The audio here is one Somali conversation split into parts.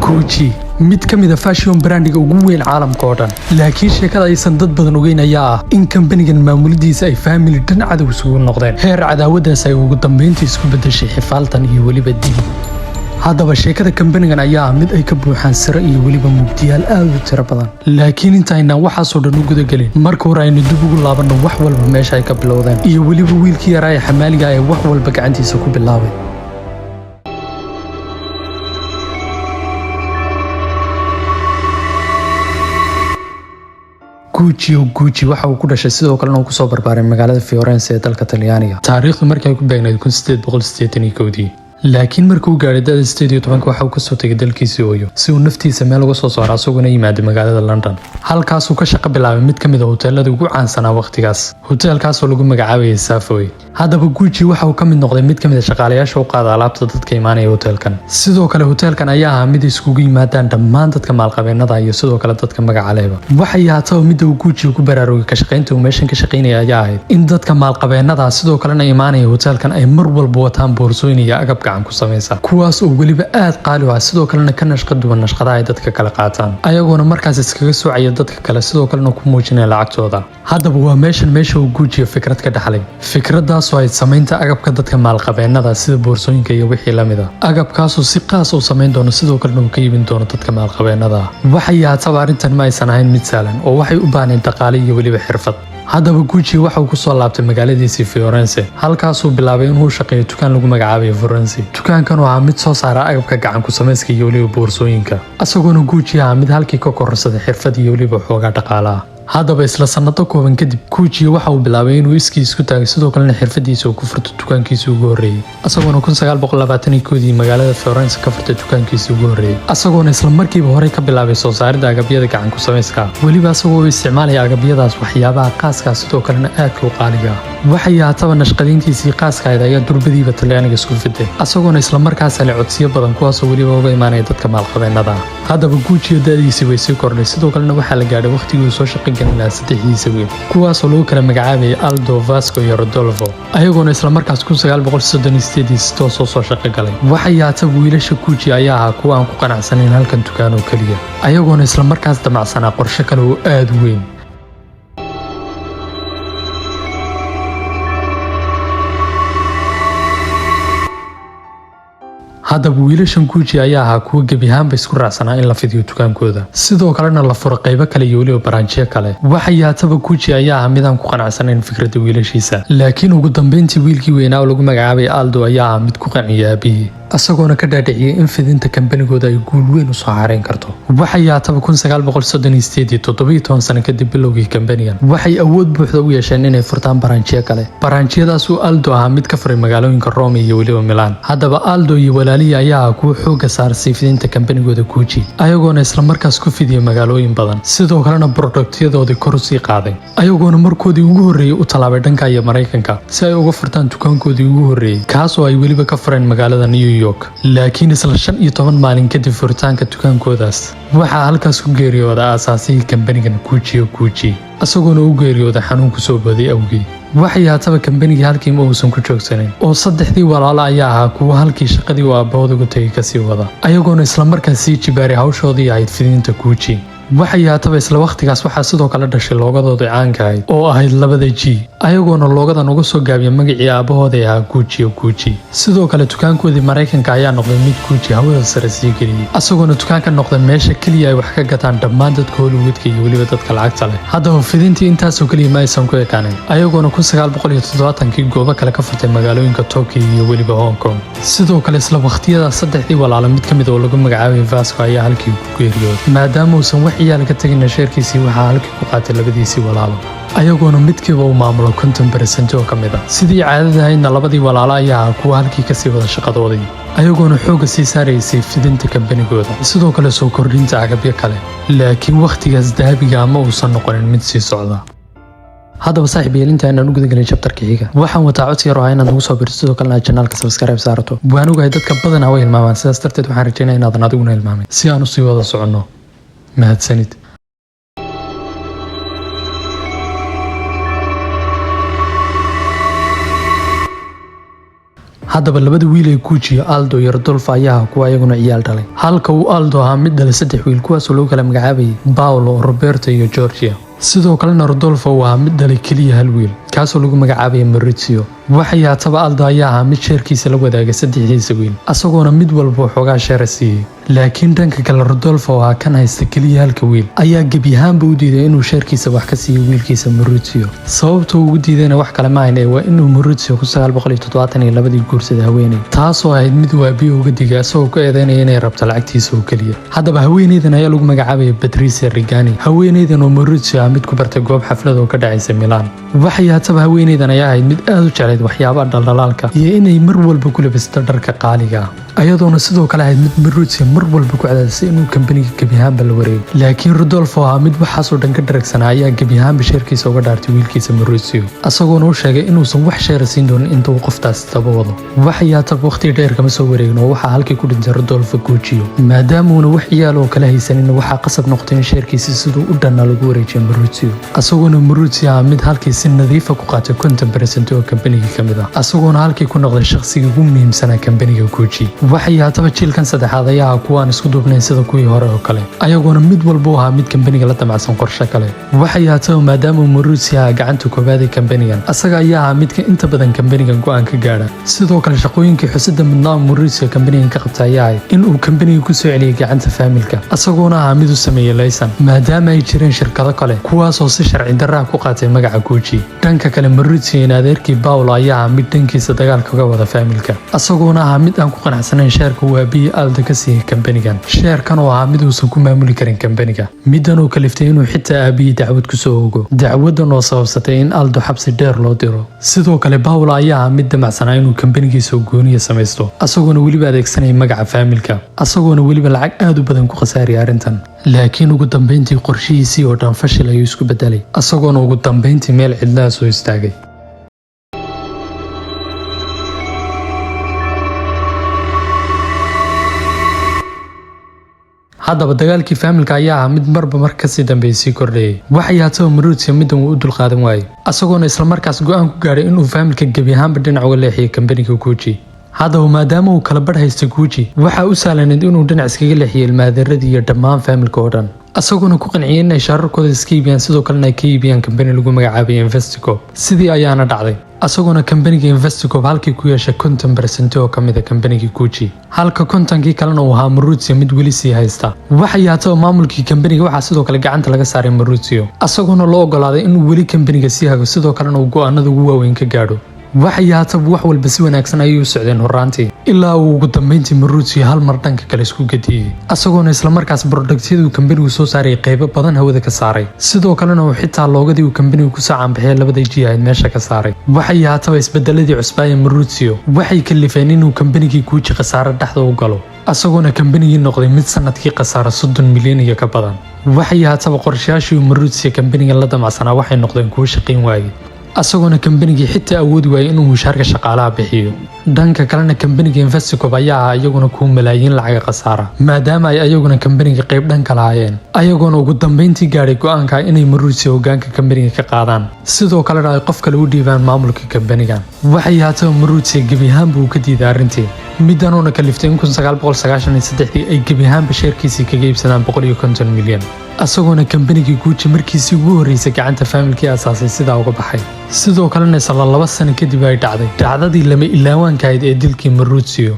Gucci mid ka mid ah fashion brandiga ugu weyn caalamka oo dhan laakiin sheekada aysan dad badan ogeyn ayaa ah in company-gan maamulidiisa ay family dhan cadow isugu noqdeen heer cadaawadaas ay ugu dambeyntii isku bedeshay xifaaltan iyo weliba dil haddaba sheekada company-gan ayaa mid ay ka buuxaan siro iyo weliba mugdiyaal aad u tiro badan laakiin intaynaan waxaasoo dhan u gudagelin marka hore aynu dib ugu laabanno wax walba meesha ay ka bilowdeen iyo weliba wiilkii yaraa ee xamaaliga ee wax walba gacantiisa ku bilaabay Gucci waxa uu ku dhashay sidoo kalena uu ku soo barbaaray magaalada Firenze ee dalka Talyaaniga taariikhdu markay ku beegnayd 1881 laakiin markuu gaaray da'da 18 waxa uu ka soo tagay dalkiisa Ooyo si uu naftiisa meel uga soo saaro asaguna yimaado magaalada London halkaas uu ka shaqo bilaabay mid ka mid ah hoteelada ugu caansanaa waqtigaas hoteelkaas oo lagu magacaabayay Savoy haddaba Gucci waxa uu ka mid noqday mid ka mid ah shaqaalayaasha u qaada alaabta dadka imaanaya hoteelkan sidoo kale hoteelkan ayaa ahaa mid iskugu yimaadaan dhammaan dadka maalqabeennada iyo sidoo kale dadka magaca lehba waxay ahaataba mid uu Gucci ku baraarugay ka shaqaynta uu meeshan ka shaqaynaya ayaa ahayd in dadka maalqabeennada sidoo kalena imaanaya hoteelkan ay mar walba wataan boorsooyin iyo agab gacan ku samaysa kuwaas oo weliba aad qaali u ah sidoo kalena ka nashqad duwan nashqadaha ay dadka kala qaataan ayagoona markaas iskaga soocaya dadka kale sidoo kalena ku muujinaya lacagtooda haddaba waa meesha uu Gucci fikrad ka dhaxlay fikradaas oo ay samaynta agabka dadka maalqabeennada sida boorsooyinka iyo wixii la mid ah agabkaas oo si qaas u samayn doono sidoo kalena uu ka iibin doono dadka maalqabeennada waxay ahaataba arrintan ma aysan ahayn mid sahlan oo waxay u baahneen dhaqaale iyo weliba xirfad haddaba Gucci waxa uu ku soo laabtay magaaladiisii Firenze halkaasuu bilaabay inuu shaqeeyo dukaan lagu magacaabayo Firenze dukaankan oo ah mid soo saara agabka gacan ku samayska iyo weliba boorsooyinka asagoona Gucci ah mid halkii ka kororsaday xirfad iyo weliba xoogaa dhaqaalaha haddaba isla sanado kooban kadib Gucci waxa uu bilaabay inuu iskiis ku taagay sidoo kalena xirfadiisa ku furto dukaankiisa ugu horeeyay asagoona 1921 magaalada Firenze ka furtay dukaankiisa ugu horeeyay asagoona isla markiiba hore ka bilaabay soo saaridda agabyada gacan ku samayska weliba asagoo u isticmaalaya agabyadaas waxyaabaha qaaska sidoo kalena aadka u qaaliga waxay ahaataba nashqadiintiisii qaaska ahayd ayaa durbadiiba Talyaaniga isku fiday asagoona isla markaas leh codsiyo badan kuwaasoo weliba uga imaanaya dadka maalqabeennada haddaba Gucci da'diisii way sii kordhay sidoo kalena waxaa la gaadhay waqtigii uu soo shaqeeyay saddexdiisa wiil kuwaasoo lagu kala magacaabayay Aldo Vasco iyo Rodolfo ayagoona isla markaas 1938 toos soo shaqo galay waxay ahaataba wiilasha Gucci ayaa ahaa kuwa aan ku qanacsanayn halkan dukaan oo kaliya ayagoona isla markaas damacsanaa qorshe kale oo aad u weyn haddaba wiilashan Gucci ayaa ahaa kuwa gebi ahaanba isku raacsanaa in la fidiyo dukaankooda sidoo kalena la furo qaybo kale iyo weliba baraanjiyo kale waxay ahaataba Gucci ayaa ahaa midaan ku qanacsanayn fikradda wiilashiisa laakiin ugu dambeyntii wiilkii weynaa oo lagu magacaabay Aldo ayaa ahaa mid ku qanciyay aabihii asagoona ka dhaadhiciyay in fidinta kambanigooda ay guul weyn u soo xareyn karto waxay ahaataba 1937 sano kadib bilowgii kambanigan waxay awood buuxda u yeesheen inay furtaan baraanjiyo kale baraanjiyadaas uu Aldo ahaa mid ka furay magaalooyinka Rome iyo weliba Milan haddaba Aldo iyo walaalihii ayaa kuwa xooga saaray fidinta kambanigooda Gucci ayagoona isla markaas ku fidiyay magaalooyin badan sidoo kalena produktyadoodii kor u sii qaaday ayagoona markoodii ugu horeeyay u talaabay dhanka iyo Mareykanka si ay uga furtaan dukaankoodii ugu horeeyay kaas oo ay weliba ka fureen magaalada New York laakiin isla 15 maalin kadib furitaanka dukaankoodaas waxaa halkaas ku geeriyooday aasaasihii kambanigan Gucci asagoona u geeriyooday xanuun ku soo booday awgeed waxay ahaataba kambanigii halkii ma uusan ku joogsanin oo saddexdii walaalo ayaa ahaa kuwa halkii shaqadii uu aabbahooda uga tegay kasii wada ayagoona isla markaas sii jibaaray hawshoodii ahayd fidinta Gucci waxay ahaataba isla waqtigaas waxaa sidoo kale dhashay loogadoodii caanka ahayd oo ahayd labada G ayagoona loogadan uga soo gaabiyay magacii aabbahooda ahaa Gucci sidoo kale dukaankoodii Mareykanka ayaa noqday mid Gucci hawada sare sii geliyay asagoona dukaanka noqday meesha kaliya ay wax ka gataan dhammaan dadka Hollywoodka iyo weliba dadka lacagta leh haddaba fidintii intaasoo kaliya ma aysan ku ekaanin ayagoona 1970 goobo kale ka furtay magaalooyinka Tokyo iyo weliba Hong Kong sidoo kale isla waqtiyada saddexdii walaalo mid ka mid oo lagu magacaabay Vasco ayaa halkii ku geeriyooday maadaama uusan iyaa laga tagay sheerkiisii waxaa halkii ku qaatay labadiisii walaalo ayagoona midkiiba uu maamulo 50% oo ka mid ah sidii caadada ahaydna labadii walaalo ayaa kuwa halkii ka sii wada shaqadoodii ayagoona xooga sii saaraysay fidinta kambanigooda sidoo kale soo kordhinta agabyo kale laakiin waqtigaas dahabiga ama uusan noqonin mid sii socda haddaba saaxiib yeelinta inaan u gudagelin chapterka xiga waxaan wataa codsi yar oo inaad nagu soo birto sidoo kalena channelka subscribe saarato waan ogahay dadka badan way hilmaamaan sidaas darteed waxaan rajaynayaa inaadan adiguna hilmaamin si aan u sii wada soconno mahadsanid haddaba labada wiil ee Gucci Aldo iyo Rodolfo ayaa kuwa ayaguna ciyaal dhalay halka uu Aldo ahaa mid dhalay 3 wiil kuwaas oo loo kala magacaabayay Paolo, Roberto iyo Giorgia sidoo kalena Rodolfo waa mid dhalay kaliya hal wiil kaasoo lagu magacaabayay Maurizio waxay haataba Aldo ayaa ahaa mid sheerkiisa la wadaaga 3 wiil asagoona mid walba xoogaa sheer siiyay laakiin dhanka kale Rodolfo waa kan haysta kaliya halka wiil ayaa gebi ahaanba u diiday inuu sheerkiisa wax ka siiyo wiilkiisa Maurizio sababtoo ugu diidayna wax kale ma ahayn waa inuu Maurizio 1972 guursaday haweeney taasoo ahayd mid waabiyo uga digay asagoo ku eedeynaya inay rabto lacagtiisa oo kaliya haddaba haweeneydan ayaa lagu magacaabayay Patrizia Reggiani haweeneydan oo Maurizio mid ku bartay goob xaflad oo ka dhacaysa Milan waxay haataba haweeneydan ayaa ahayd mid aad u jeclayd waxyaabaha dhaldhalaalka iyo inay mar walba ku labisto dharka qaaliga ayadoona sidoo kale ahayd mid Maurizio mar walba ku cadaadisay inuu kambaniga gebi ahaanba la wareego laakiin Rodolfo mid waxaas oo dhan ka dharagsanaa ayaa gebi ahaanba sheerkiisa uga dhaartay wiilkiisa Maurizio asagoona u sheegay inuusan wax sheer siin doonin inta uu qoftaas taba wado waxay haataba waqti dheer kama soo wareegin oo waxaa halkii ku dhintay Rodolfo Gucci maadaama uuna wax ciyaal oo kala haysanin waxaa qasab noqotay in sheerkiisa siduu u dhanna lagu wareejiyo Maurizio asagoona Maurizio mid halkii si nadiif ah ku qaatay 50% oo kambaniga kamid ah asagoona halkii ku noqday shakhsiga ugu muhiimsan kambaniga Gucci waxay haataba jilkan saddexaad ayaa kuwaan isku duubnayn sida kuwii hore oo kale ayagoona mid walba ahaa mid kambaniga la damacsan qorshe kale waxay haataba maadaama Maurizio gacanta koobaad ee kambanigan asaga ayaa ahaa midka inta badan kambanigan go'aan ka gaadha sidoo kale shaqooyinkii xusida midnaa Maurizio kambanigan ka qabtay ayaa in uu kambaniga ku soo celiyay gacanta familka asagoona ahaa mid u sameeyay laysan maadaama ay jireen shirkado kale kuwaas oo si sharci darro ku qaatay magaca Gucci dhanka kale Maurizio in adeerkii Paolo ayaa ahaa mid dhankiisa dagaalka uga wada familka asagoona ahaa mid aan ku qanacsanayn sheerka uu aabihii Aldo ka siiyay kambanigan sheerkan oo ahaa mid uusan ku maamuli karin kambaniga midan oo kaliftay inuu xitaa aabihii dacwad ku soo ogo dacwadan oo sababsatay in Aldo xabsi dheer loo diro sidoo kale Paolo ayaa ahaa mid damacsanaa inuu kambanigiisa gooniya samaysto asagoona weliba adeegsanaya magaca familka asagoona weliba lacag aad u badan ku khasaariyay arrintan laakiin ugu dambeyntii qorshihiisii oo dhan fashil ayuu isku bedelay asagoona ugu dambeyntii meel cidla soo istaagay haddaba dagaalkii familka ayaa ahaa mid marba mar kasii dambeysay kordhayay waxay haataba Maurizio midan uu u dulqaadan waayay asagoona isla markaas go'aan ku gaadhay inuu familka gebi ahaanba dhinac uga leexiyo kambaniga Gucci haddaba maadaama uu kala badh haysta Gucci waxaa u sahlaneyd inuu dhinac iskaga leexiyo ilmaadeeradii iyo dhammaan familka oo dhan asagoona ku qanciyay inay shaararkooda iska iibiyaan sidoo kalena ay ka iibiyaan kambani lagu magacaabay Investico sidii ayaana dhacday asagoona kambaniga Investico halkii ku yeeshay 50% oo kamid ah kambaniga Gucci halka 50kii kalena uu ahaa Maurizio mid weli sii haysta waxay haataba maamulkii kambaniga waxaa sidoo kale gacanta laga saaray Maurizio asagoona loo ogolaaday inuu weli kambaniga sii hago sidoo kalena uu go'aanada ugu waaweyn ka gaadho waxay haataba wax walba si wanaagsan ayay u socdeen horaantii ilaa uu ugu dambeyntii Maurizio hal mar dhanka kale isku gadiyay asagoona isla markaas productyadu kambanigu soo saaray qaybo badan hawada ka saaray sidoo kalena uu xitaa loogadii uu kambanigu ku soo caanbixiyay labada ji ahayd meesha ka saaray waxay haataba isbedeladii cusbaa Maurizio waxay kalifeen inuu kambanigii Gucci khasaaro dhexda u galo asagoona kambanigii noqday mid sanadkii khasaaro 30 milyan iyo ka badan waxay haataba qorshayaashii Maurizio kambaniga la damacsanaa waxay noqdeen kuwo shaqeyn waayay asagoona kambanigii xitaa awoodi waayay inuu mushaarka shaqaalaha bixiyo dhanka kalena kambaniga Investico ayaa ahaa iyaguna ku malaayiin lacag khasaara maadaama ay ayaguna kambaniga qayb dhan kala hayeen ayagoona ugu dambeyntii gaadhay go'aanka inay Maurizio hoggaanka kambaniga ka qaadaan sidoo kalena ay qof kale u dhiibaan maamulka kambanigan waxay haataba Maurizio gebi ahaanba uu ka diiday arrintii midanoona kaliftay in 1993 ay gebi ahaanba sheerkiisii kaga iibsadaan 150 milyan asagoona kambanigii Gucci markiisii ugu horeysay gacanta familkii asaasay sidaa uga baxay sidoo kalena isla 2 sano kadib ay dhacday dhacdadii lama ilaawaanka ahayd ee dilkii Maurizio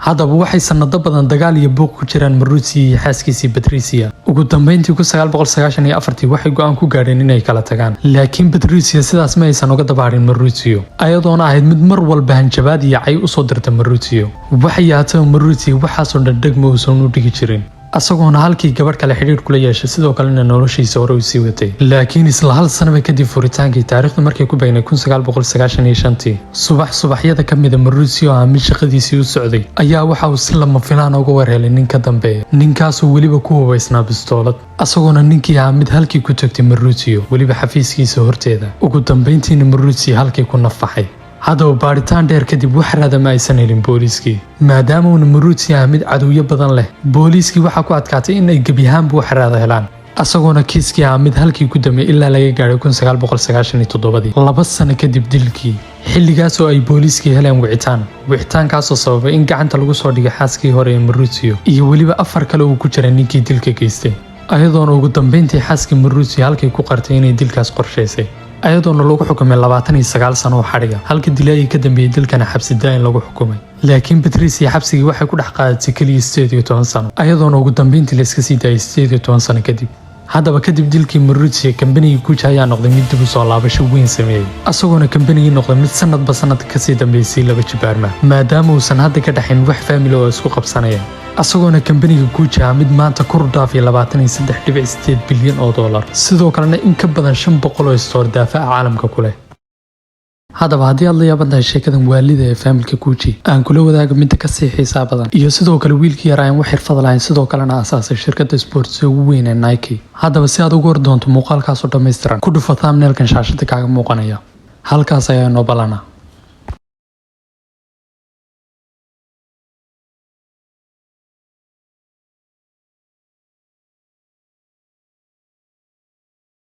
haddaba waxay sanado badan dagaal iyo buuq ku jiraan Maurizio iyo xaaskiisii Patrizia ugu dambeyntii 1994 waxay go'aan ku gaadheen inay kala tagaan laakiin Patrizia sidaas ma aysan uga dabaarin Maurizio ayadoona ahayd mid mar walba hanjabaad iyo cay u soo dirta Maurizio waxay haataba Maurizio waxaas oo dhadhagma uusan u dhigi jirin asagoona halkii gabadh kale xiriir kula yeeshay sidoo kalena noloshiisa hore u sii watay laakiin isla hal sano kadib furitaankii taariikhdu markay ku beegnay 1995 subaxyada kamid ah Maurizio mid shaqadiisii u socday ayaa waxa uu si lama filaan uga warhelay nin ka dambeeya ninkaas oo weliba ku hubaysnaa bistoolad asagoona ninkii mid halkii ku tagtay Maurizio weliba xafiiskiisa horteeda ugu dambeyntiina Maurizio halkii ku nafaxay haddaba baaritaan dheer kadib wax raadama aysan helin booliiskii maadaama uu Maurizio mid cadowyo badan leh booliiskii waxaa ku adkaatay in ay gebi ahaanba wax raada helaan asagoona kiiskii ahaa mid halkii ku damay ilaa laga gaaray 1997 2 sano kadib dilkii. xilligaas oo ay booliiskii heleen wicitaankaasoo sababay in gacanta lagu soo dhigay xaaskii hore ee Maurizio iyo weliba 4 kale uu ku jiray ninkii dilka geystay, ayadoona ugu dambeyntii xaaskii Maurizio halkay ku qartay inay dilkaas qorshaysay, ayadoona lagu xukumay 29 sano oo xadhiga, halka dilaayay ka dambeeyay dilkana xabsi daa'in lagu xukumay. laakiin Patricia xabsigii waxay ku dhex qaadatay kaliya 18 sano, ayadoona ugu dambeyntii la iska sii daayay 18 sano kadib. haddaba kadib dilkii Maurizio, kambanigii Gucci ayaa noqday mid dib u soo laabasho weyn sameeyay, asagoona kambanigii noqday mid sanadba sanadka kasii dambeysay laba jibaarma, maadaama uusan hadda ka dhaxayn wax family oo isku qabsanaya. asagoona kambanigii Gucci mid maanta kor u dhaafay 23.8 bilyan oo dollar, sidoo kalena in ka badan 500 oo store daafaca caalamka ku leh. haddaba haddii aad la yaaban tahay sheekadan waalida ee familka Gucci, aan kula wadaago midda ka sii xiisaha badan iyo sidoo kale wiilkii yar aan wax xirfad lahayn sidoo kalena asaasay shirkadda sports ugu weyn ee Nike. haddaba si aad ugu hor doonto muuqaalkaas oo dhammaystiran, ku dhufa thumbnailkan shaashada kaaga muuqanaya. halkaas ayaa noo balana.